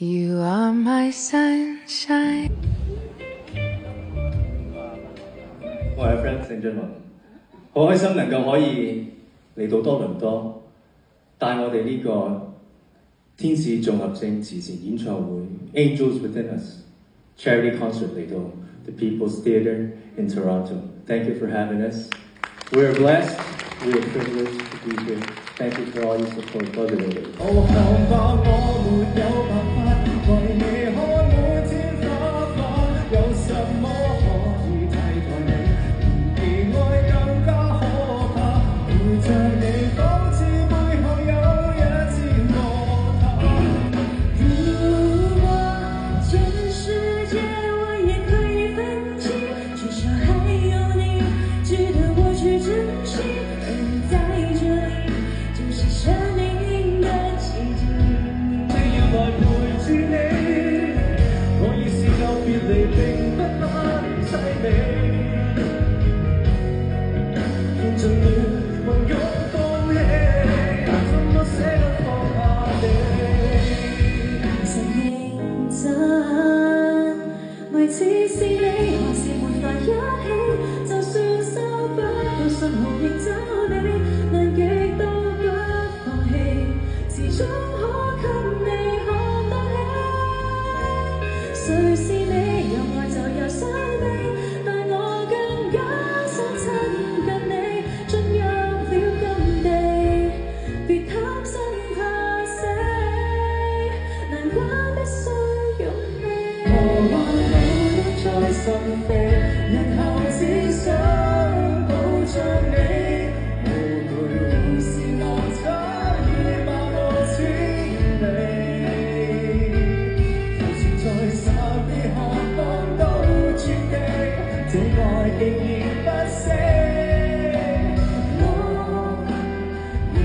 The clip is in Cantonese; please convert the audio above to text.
You are my sunshine。我係 Frank 鄭俊弘，好開心能夠可以嚟到多倫多，帶我哋呢個天使綜合性慈善演唱會 Angels Within Us Charity Concert 嚟到 The People's Theatre in Toronto. Thank you for having us. We are blessed. We are privileged to be here. Thank you for all your support. 多謝你哋。我看吧，我沒有辦法為你看滿天花花，有什麼可以替代你？比愛更加可怕，陪着你仿似背後有一支樂塔。如果全世界我也可以分清，至少還有你值得我去珍惜，而你在這裡就是生命的奇蹟。只要來陪住你，我已試夠別離並不很凄美，用盡了混擁放棄，怎麼捨得放下你？其實認真，每次是你，還是沒法一起，就算收不到信號亦找你，難極都不放棄，始終可給你看得起。誰是你？有愛就有傷悲，但我更加想親近你，進入了禁地，別貪生怕死，難關必須勇氣。何話我都在心扉，日後只想抱着你，無懼會是我差異百無千里，就算在沙邊下放到絕地，這愛仍然不死。我要